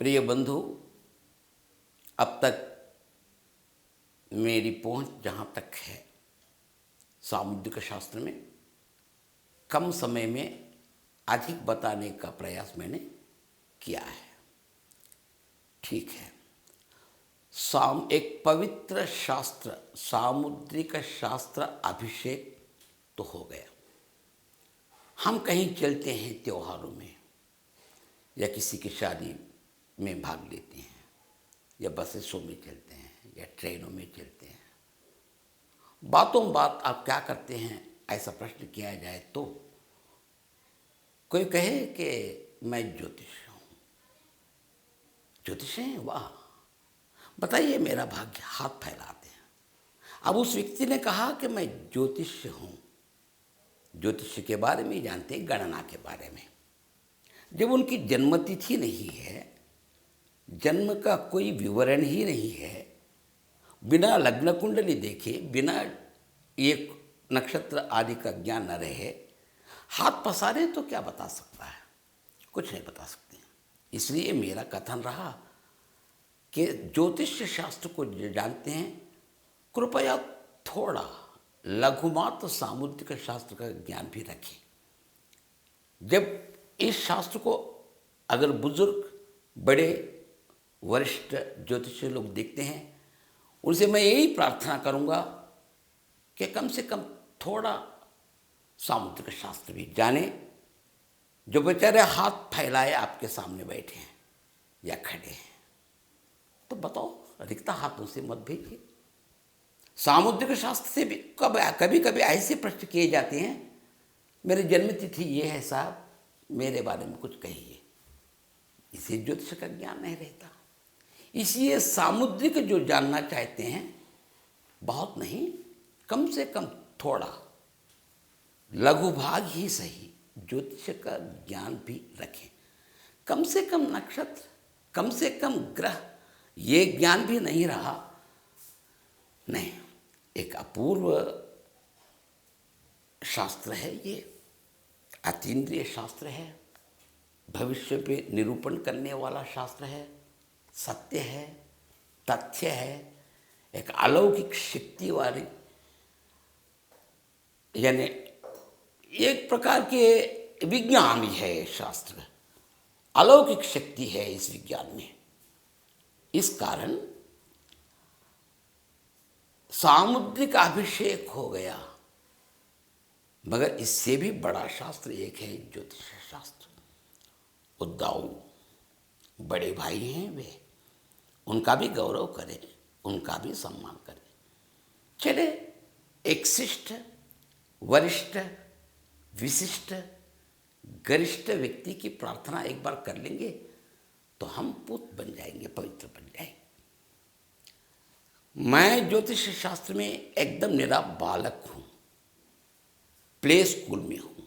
प्रिय बंधु, अब तक मेरी पहुंच जहाँ तक है सामुद्रिक शास्त्र में कम समय में अधिक बताने का प्रयास मैंने किया है। ठीक है, एक पवित्र शास्त्र सामुद्रिक शास्त्र अभिषेक तो हो गया। हम कहीं चलते हैं त्योहारों में या किसी की शादी में भाग लेते हैं या बसेसों में चलते हैं या ट्रेनों में चलते हैं। बातों बात आप क्या करते हैं ऐसा प्रश्न किया जाए तो कोई कहे कि मैं ज्योतिष हूँ। ज्योतिष हैं? वाह, बताइए मेरा भाग्य, हाथ फैलाते हैं। अब उस व्यक्ति ने कहा कि मैं ज्योतिष हूँ। ज्योतिष के बारे में जानते हैं, गणना के बारे में। जब उनकी जन्मतिथि नहीं है, जन्म का कोई विवरण ही नहीं है, बिना लग्न कुंडली देखे, बिना एक नक्षत्र आदि का ज्ञान न रहे, हाथ पसारे तो क्या बता सकता है? कुछ नहीं बता सकते। इसलिए मेरा कथन रहा कि ज्योतिष शास्त्र को जो जानते हैं कृपया थोड़ा लघुमात्र सामुद्रिक शास्त्र का ज्ञान भी रखें। जब इस शास्त्र को अगर बुजुर्ग, बड़े, वरिष्ठ ज्योतिषी लोग देखते हैं, उनसे मैं यही प्रार्थना करूंगा कि कम से कम थोड़ा सामुद्रिक शास्त्र भी जाने। जो बेचारे हाथ फैलाए आपके सामने बैठे हैं या खड़े हैं, तो बताओ, अधिकता हाथों से मत भेजिए। सामुद्रिक शास्त्र से भी कभी कभी ऐसे प्रश्न किए जाते हैं, मेरी जन्मतिथि ये है साहब, मेरे बारे में कुछ कहिए। इसे ज्योतिष का ज्ञान नहीं रहता। इसलिए सामुद्रिक जो जानना चाहते हैं, बहुत नहीं, कम से कम थोड़ा लघु भाग ही सही ज्योतिष का ज्ञान भी रखें। कम से कम नक्षत्र, कम से कम ग्रह, ये ज्ञान भी नहीं रहा, नहीं। एक अपूर्व शास्त्र है ये, अतीन्द्रिय शास्त्र है, भविष्य पे निरूपण करने वाला शास्त्र है, सत्य है, तथ्य है, एक अलौकिक शक्ति वाली, यानी एक प्रकार के विज्ञान ही है ये शास्त्र। अलौकिक शक्ति है इस विज्ञान में। इस कारण सामुद्रिक अभिषेक हो गया। मगर इससे भी बड़ा शास्त्र एक है, ज्योतिष शास्त्र। उद्दाऊ बड़े भाई हैं वे, उनका भी गौरव करें, उनका भी सम्मान करें। चले, एक शिष्ट, वरिष्ठ, विशिष्ट, गरिष्ठ व्यक्ति की प्रार्थना एक बार कर लेंगे तो हम पूत बन जाएंगे, पवित्र बन जाएंगे। मैं ज्योतिष शास्त्र में एकदम निरा बालक हूँ, प्ले स्कूल में हूँ,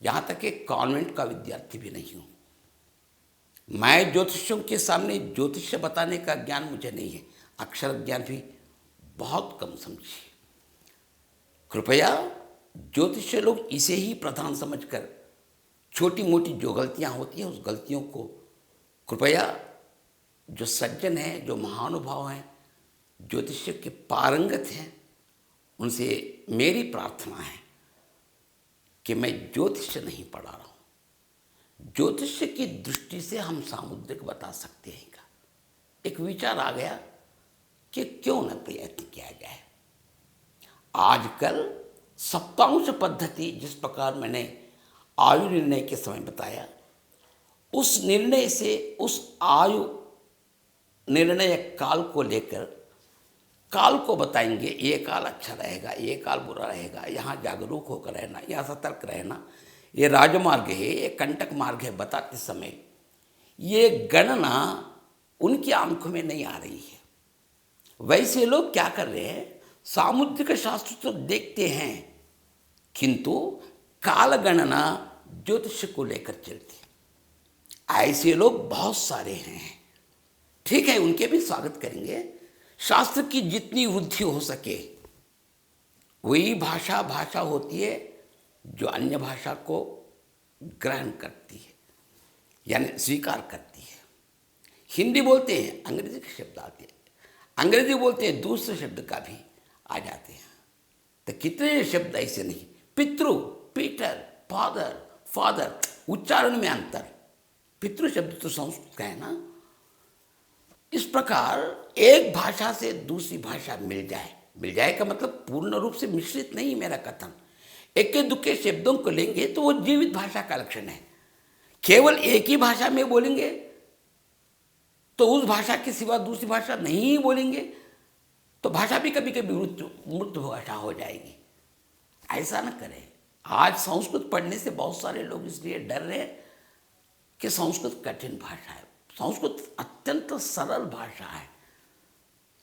यहाँ तक कि कॉन्वेंट का विद्यार्थी भी नहीं हूँ। मैं ज्योतिषियों के सामने ज्योतिष बताने का ज्ञान मुझे नहीं है, अक्षर ज्ञान भी बहुत कम समझिए। कृपया ज्योतिष लोग इसे ही प्रधान समझकर छोटी मोटी जो गलतियाँ होती हैं, उस गलतियों को कृपया, जो सज्जन हैं, जो महानुभाव हैं, ज्योतिष के पारंगत हैं, उनसे मेरी प्रार्थना है कि मैं ज्योतिष नहीं पढ़ा रहा हूँ। ज्योतिष की दृष्टि से हम सामुद्रिक बता सकते हैं क्या? एक विचार आ गया कि क्यों न प्रयत्न किया जाए। आजकल सप्तांश पद्धति, जिस प्रकार मैंने आयु निर्णय के समय बताया, उस निर्णय से, उस आयु निर्णय काल को लेकर काल को बताएंगे, ये काल अच्छा रहेगा, ये काल बुरा रहेगा, यहाँ जागरूक होकर रहना, यहाँ सतर्क रहना, ये राजमार्ग है, ये कंटक मार्ग है, बताते समय ये गणना उनकी आंखों में नहीं आ रही है। वैसे लोग क्या कर रहे हैं, सामुद्रिक शास्त्र तो देखते हैं किंतु काल गणना ज्योतिष को लेकर चलती है। ऐसे लोग बहुत सारे हैं। ठीक है, उनके भी स्वागत करेंगे। शास्त्र की जितनी वृद्धि हो सके, वही भाषा होती है जो अन्य भाषा को ग्रहण करती है, यानी स्वीकार करती है। हिंदी बोलते हैं, अंग्रेजी के शब्द आते हैं, अंग्रेजी बोलते हैं, दूसरे शब्द का भी आ जाते हैं। तो कितने शब्द ऐसे नहीं, पितृ, पीटर, फादर, फादर, उच्चारण में अंतर। पितृ शब्द तो संस्कृत का है ना। इस प्रकार एक भाषा से दूसरी भाषा मिल जाए का मतलब पूर्ण रूप से मिश्रित नहीं मेरा कथन। इक्के दुक्के शब्दों को लेंगे तो वो जीवित भाषा का लक्षण है। केवल एक ही भाषा में बोलेंगे तो उस भाषा के सिवा दूसरी भाषा नहीं बोलेंगे तो भाषा भी कभी कभी मृत भाषा हो जाएगी। ऐसा न करें। आज संस्कृत पढ़ने से बहुत सारे लोग इसलिए डर रहे हैं कि संस्कृत कठिन भाषा है। संस्कृत अत्यंत सरल भाषा है।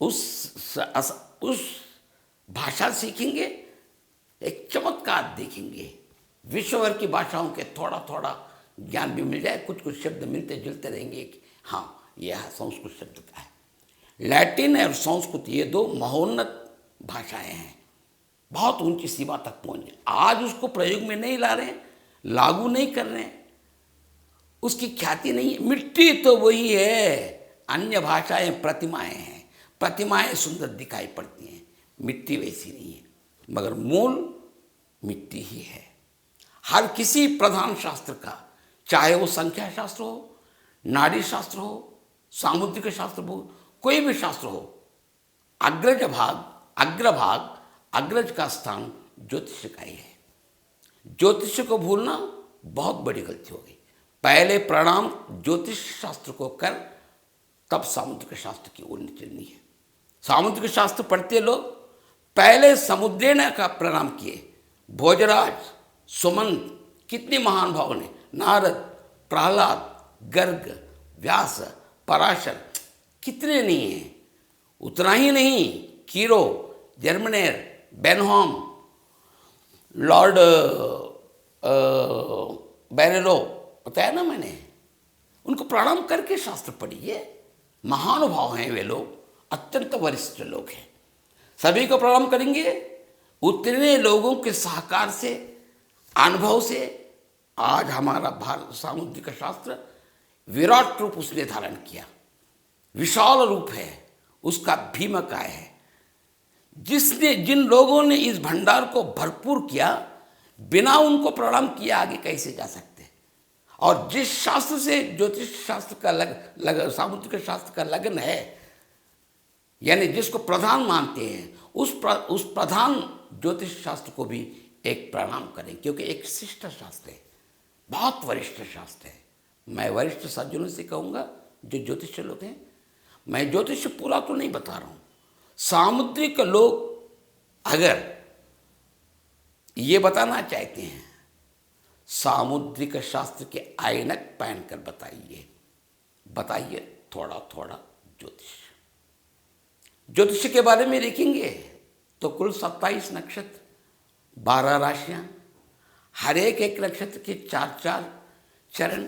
उस भाषा सीखेंगे, एक चमत्कार देखेंगे। विश्व भर की भाषाओं के थोड़ा थोड़ा ज्ञान भी मिल जाए, कुछ कुछ शब्द मिलते जुलते रहेंगे कि हाँ यह संस्कृत शब्द का है। लैटिन और संस्कृत ये दो महोन्नत भाषाएं हैं, बहुत ऊंची सीमा तक पहुंचे। आज उसको प्रयोग में नहीं ला रहे हैं, लागू नहीं कर रहे हैं, उसकी ख्याति नहीं है। मिट्टी तो वही है, अन्य भाषाएं प्रतिमाएं हैं। प्रतिमाएं सुंदर दिखाई पड़ती हैं, मिट्टी वैसी नहीं है, मगर मूल मिट्टी ही है। हर किसी प्रधान शास्त्र का, चाहे वो संख्या शास्त्र हो, नाड़ी शास्त्र हो, सामुद्रिक शास्त्र हो, कोई भी शास्त्र हो, अग्रभाग अग्रज का स्थान ज्योतिष का ही है। ज्योतिष को भूलना बहुत बड़ी गलती हो गई। पहले प्रणाम ज्योतिष शास्त्र को कर, तब सामुद्रिक शास्त्र की ओर चलनी है। सामुद्रिक शास्त्र पढ़ते लोग पहले समुद्रेण का प्रणाम किए। भोजराज, सुमंत, कितने महान भाव ने, नारद, प्रहलाद, गर्ग, व्यास, पराशर, कितने नहीं हैं। उतना ही नहीं, कीरो, जर्मनेर, बेनहोम, लॉर्ड बेरेलो, बताया ना मैंने, उनको प्रणाम करके शास्त्र पढ़िए। महानुभाव हैं वे लोग, अत्यंत वरिष्ठ लोग हैं। सभी को प्रणाम करेंगे। उतने लोगों के सहकार से, अनुभव से आज हमारा भारत सामुद्रिक शास्त्र विराट रूप उसने धारण किया। विशाल रूप है उसका, भीमकाय है। जिन लोगों ने इस भंडार को भरपूर किया, बिना उनको प्रणाम किए आगे कैसे जा सकते। और जिस शास्त्र से ज्योतिष शास्त्र का सामुद्रिक शास्त्र का लगन है, यानी जिसको प्रधान मानते हैं, उस प्रधान ज्योतिष शास्त्र को भी एक प्रणाम करें, क्योंकि एक शिष्ट शास्त्र है, बहुत वरिष्ठ शास्त्र है। मैं वरिष्ठ सज्जनों से कहूँगा जो ज्योतिष लोग हैं, मैं ज्योतिष पूरा तो नहीं बता रहा हूँ। सामुद्रिक लोग अगर ये बताना चाहते हैं, सामुद्रिक शास्त्र के आयनक पहनकर बताइए थोड़ा थोड़ा ज्योतिष के बारे में लिखेंगे तो कुल 27 नक्षत्र, 12 राशियां, हर एक नक्षत्र के 4 चरण,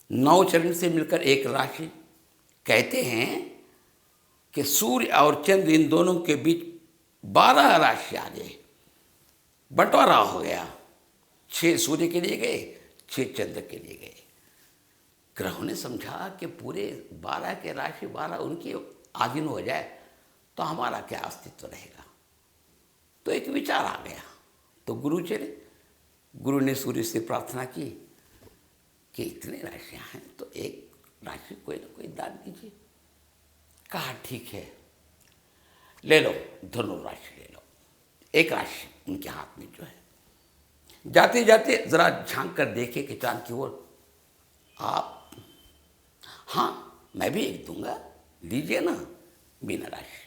9 चरण से मिलकर एक राशि। कहते हैं कि सूर्य और चंद्र इन दोनों के बीच 12 राशि आ गए, बंटवारा हो गया। 6 सूर्य के लिए गए, 6 चंद्र के लिए गए। ग्रहों ने समझा कि पूरे 12 के राशि 12 उनकी अधीन हो जाए तो हमारा क्या अस्तित्व रहेगा। तो एक विचार आ गया, तो गुरु चले। गुरु ने सूर्य से प्रार्थना की कि इतने राशियाँ हैं तो एक राशि कोई ना कोई दान दीजिए। कहा ठीक है, ले लो, धनुराशि ले लो। एक राशि उनके हाथ में जो है, जाते जाते जरा झांक कर देखे कि चांद की ओर, आप, हाँ मैं भी एक दूंगा, लीजिए ना, मीन राशि।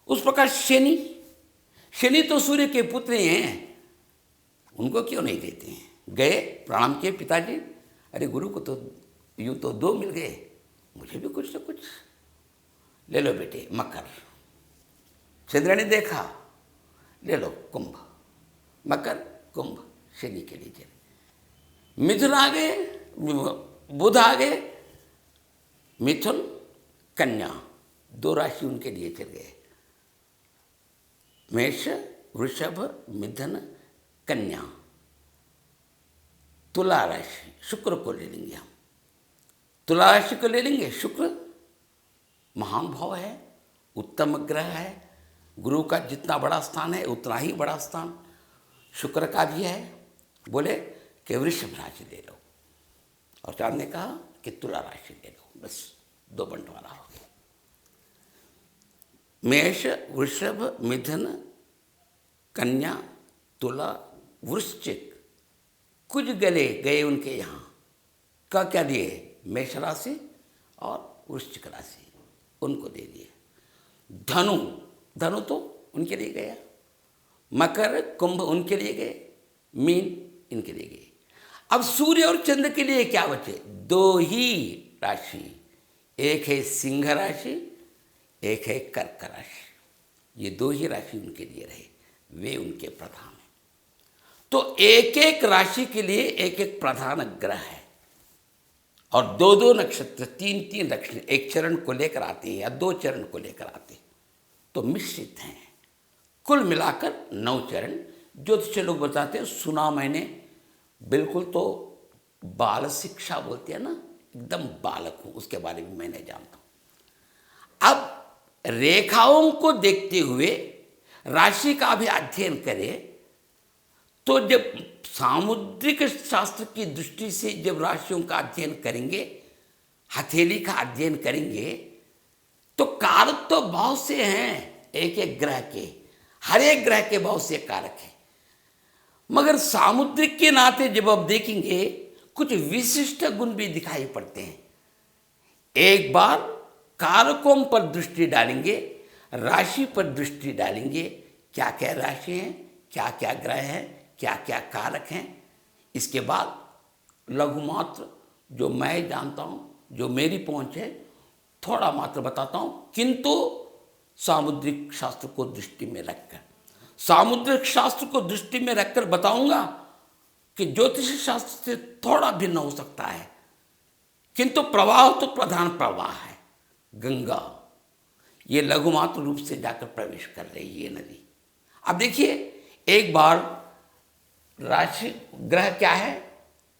उस प्रकार शनि तो सूर्य के पुत्र हैं, उनको क्यों नहीं देते हैं। गए, प्रणाम किए, पिताजी, अरे गुरु को तो यूँ तो 2 मिल गए, मुझे भी कुछ ना कुछ ले लो बेटे। मकर, चंद्र ने देखा, ले लो कुंभ। मकर, कुंभ शनि के लिए चले। मिथुन आ गए, बुध आ गए, मिथुन, कन्या, 2 राशि उनके लिए चल गए। मेष, वृषभ, मिथुन, कन्या। तुला राशि शुक्र को ले लेंगे हम। तुला राशि को ले लेंगे। शुक्र महान भाव है, उत्तम ग्रह है, गुरु का जितना बड़ा स्थान है उतना ही बड़ा स्थान शुक्र का भी है। बोले कि वृषभ राशि ले लो, और चांद ने कहा कि तुला राशि ले लो। बस 2 बंटवारा हो गया। मेष, वृषभ, मिथुन, कन्या, तुला, वृश्चिक। कुछ गले गए उनके यहाँ का क्या दिए? मेष राशि और वृश्चिक राशि उनको दे दिए। धनु, धनु तो उनके लिए गया। मकर, कुंभ उनके लिए गए। मीन इनके लिए गए। अब सूर्य और चंद्र के लिए क्या बचे? 2 ही राशि, एक है सिंह राशि, एक है कर्क राशि। ये 2 ही राशि उनके लिए रहे, वे उनके प्रधान हैं। तो एक एक राशि के लिए एक एक प्रधान ग्रह है, और 2-2 नक्षत्र, 3-3 नक्षत्र एक चरण को लेकर आते हैं या 2 चरण को लेकर आते हैं, तो मिश्रित हैं। कुल मिलाकर 9 चरण ज्योतिष लोग बताते हैं। सुना मैंने, बिल्कुल तो बाल शिक्षा बोलते हैं ना, एकदम बालक हूं, उसके बारे में मैं नहीं जानता हूं। अब रेखाओं को देखते हुए राशि का भी अध्ययन करें, तो जब सामुद्रिक शास्त्र की दृष्टि से जब राशियों का अध्ययन करेंगे, हथेली का अध्ययन करेंगे, तो कारक तो बहुत से हैं एक एक ग्रह के, हर एक ग्रह के बहुत से कारक हैं। मगर सामुद्रिक के नाते जब आप देखेंगे, कुछ विशिष्ट गुण भी दिखाई पड़ते हैं। एक बार कारकों पर दृष्टि डालेंगे, राशि पर दृष्टि डालेंगे, क्या क्या राशि हैं, क्या क्या ग्रह हैं, क्या क्या कारक हैं। इसके बाद लघुमात्र जो मैं जानता हूँ, जो मेरी पहुँच है, थोड़ा मात्र बताता हूँ, किंतु सामुद्रिक शास्त्र को दृष्टि में रखकर, सामुद्रिक शास्त्र को दृष्टि में रखकर बताऊंगा कि ज्योतिष शास्त्र से थोड़ा भिन्न हो सकता है, किंतु प्रवाह तो प्रधान प्रवाह है। गंगा ये लघुमात्र रूप से जाकर प्रवेश कर रही है नदी। अब देखिए, एक बार राशि, ग्रह क्या है,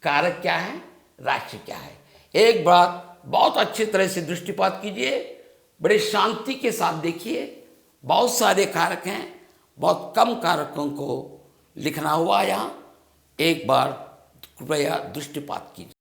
कारक क्या है, राशि क्या है, एक बार बहुत अच्छी तरह से दृष्टिपात कीजिए, बड़े शांति के साथ देखिए। बहुत सारे कारक हैं, बहुत कम कारकों को लिखना हुआ यहाँ, एक बार कृपया दृष्टिपात कीजिए।